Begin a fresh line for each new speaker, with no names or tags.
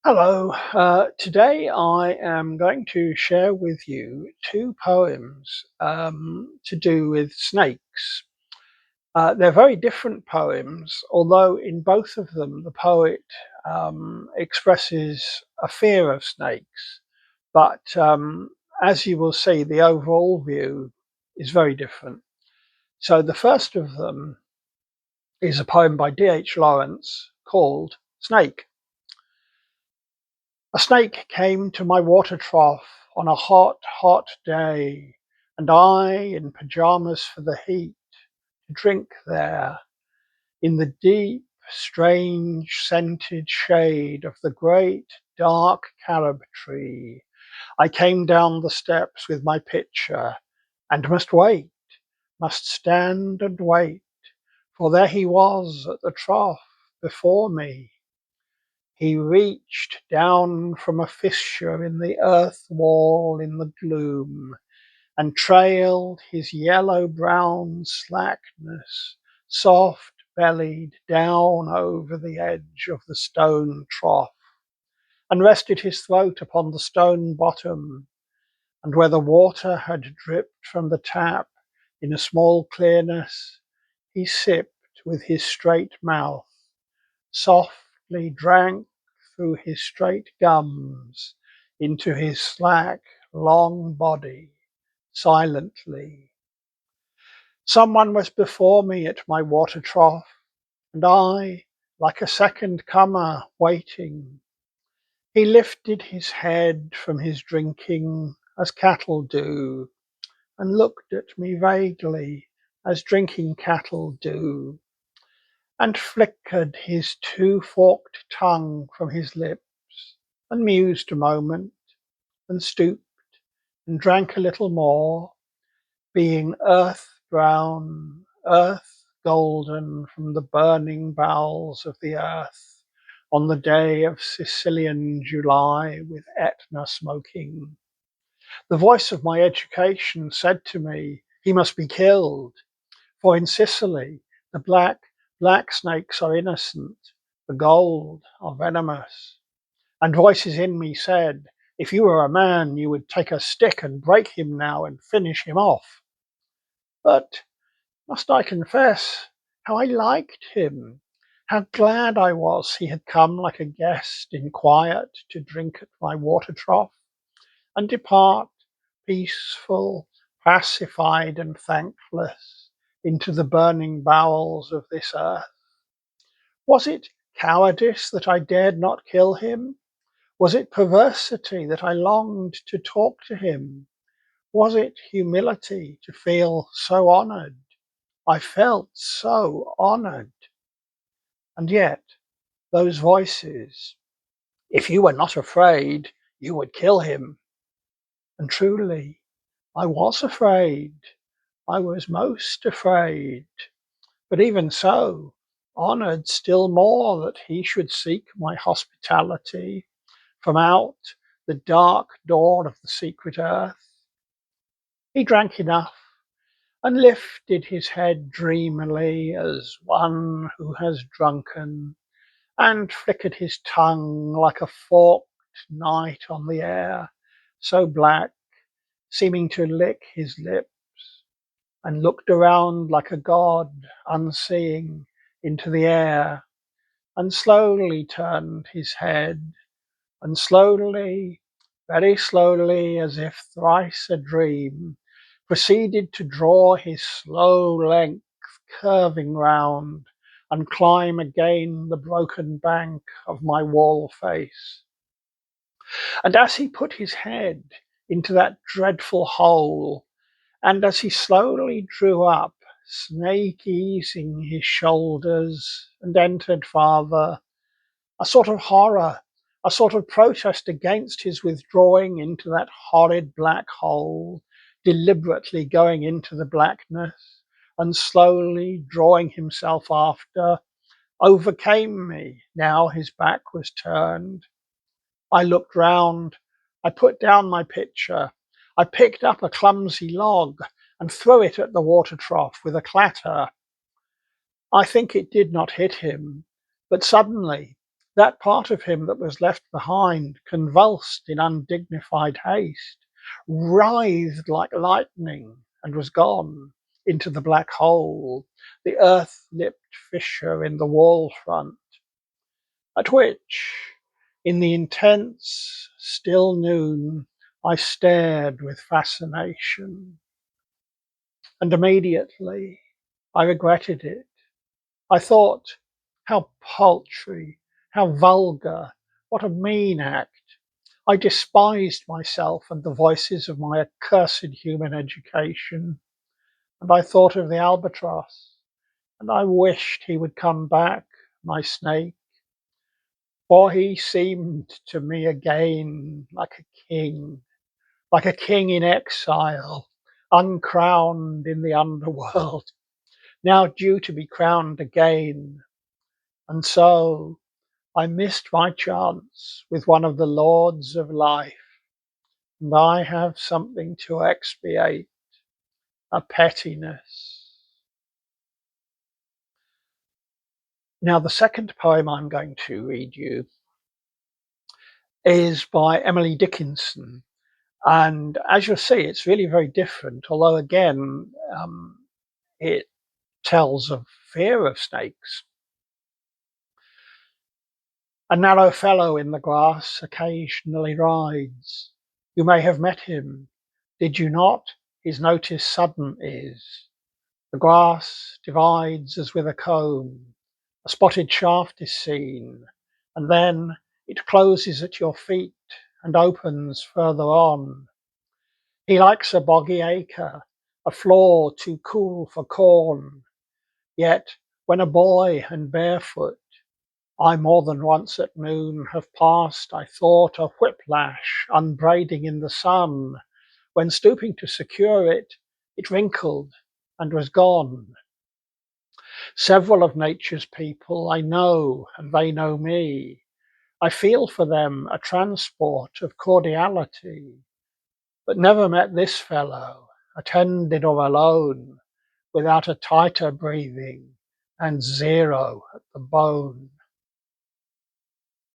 Hello. Today I am going to share with you two poems to do with snakes. They're very different poems, although in both of them the poet expresses a fear of snakes. But as you will see, the overall view is very different. So the first of them is a poem by D.H.Lawrence called Snake. A snake came to my water trough on a hot, hot day, and I, in pajamas for the heat, to drink there, in the deep, strange, scented shade of the great, dark carob tree. I came down the steps with my pitcher, and must stand and wait, for there he was at the trough before me. He reached down from a fissure in the earth wall in the gloom, and trailed his yellow-brown slackness, soft-bellied, down over the edge of the stone trough, and rested his throat upon the stone bottom, and where the water had dripped from the tap in a small clearness, he sipped with his straight mouth, softly drank through his straight gums into his slack, long body, silently. Someone was before me at my water trough, and I, like a second comer, waiting. He lifted his head from his drinking, as cattle do, and looked at me vaguely, as drinking cattle do, and flickered his two-forked tongue from his lips, and mused a moment, and stooped, and drank a little more, being earth-brown, earth-golden from the burning bowels of the earth, on the day of Sicilian July with Etna smoking. The voice of my education said to me, he must be killed, for in Sicily the black snakes are innocent, the gold are venomous. And voices in me said, if you were a man, you would take a stick and break him now and finish him off. But must I confess how I liked him, how glad I was he had come like a guest in quiet to drink at my water trough and depart peaceful, pacified and thankless into the burning bowels of this earth. Was it cowardice that I dared not kill him? Was it perversity that I longed to talk to him? Was it humility to feel so honoured? I felt so honoured. And yet, those voices, if you were not afraid, you would kill him. And truly, I was afraid. I was most afraid. But even so, honoured still more that he should seek my hospitality from out the dark dawn of the secret earth. He drank enough and lifted his head dreamily as one who has drunken, and flickered his tongue like a forked night on the air, so black, seeming to lick his lips, and looked around like a god, unseeing, into the air, and slowly turned his head, and slowly, very slowly, as if thrice a dream, proceeded to draw his slow length curving round, and climb again the broken bank of my wall face. And as he put his head into that dreadful hole, and as he slowly drew up, snake easing his shoulders, and entered farther, a sort of horror, a sort of protest against his withdrawing into that horrid black hole, deliberately going into the blackness, and slowly drawing himself after, overcame me. Now his back was turned. I looked round. I put down my pitcher. I picked up a clumsy log and threw it at the water trough with a clatter. I think it did not hit him, but suddenly That part of him that was left behind convulsed in undignified haste, writhed like lightning, and was gone into the black hole, the earth-lipped fissure in the wall front, at which, in the intense, still noon, I stared with fascination. And immediately I regretted it. I thought, how paltry, how vulgar, what a mean act. I despised myself and the voices of my accursed human education. And I thought of the albatross, and I wished he would come back, my snake, for he seemed to me again like a king in exile, uncrowned in the underworld, now due to be crowned again. And so I missed my chance with one of the lords of life, and I have something to expiate, a pettiness. Now, the second poem I'm going to read you is by Emily Dickinson. And as you'll see, it's really very different, although again, it tells of fear of snakes. A narrow fellow in the grass occasionally rides. You may have met him. Did you not? His notice sudden is. The grass divides as with a comb. A spotted shaft is seen, and then it closes at your feet and opens further on. He likes a boggy acre, a floor too cool for corn. Yet, when a boy and barefoot, I more than once at noon have passed, I thought a whiplash unbraiding in the sun. When stooping to secure it, it wrinkled and was gone. Several of nature's people I know, and they know me. I feel for them a transport of cordiality, but never met this fellow, attended or alone, without a tighter breathing and zero at the bone.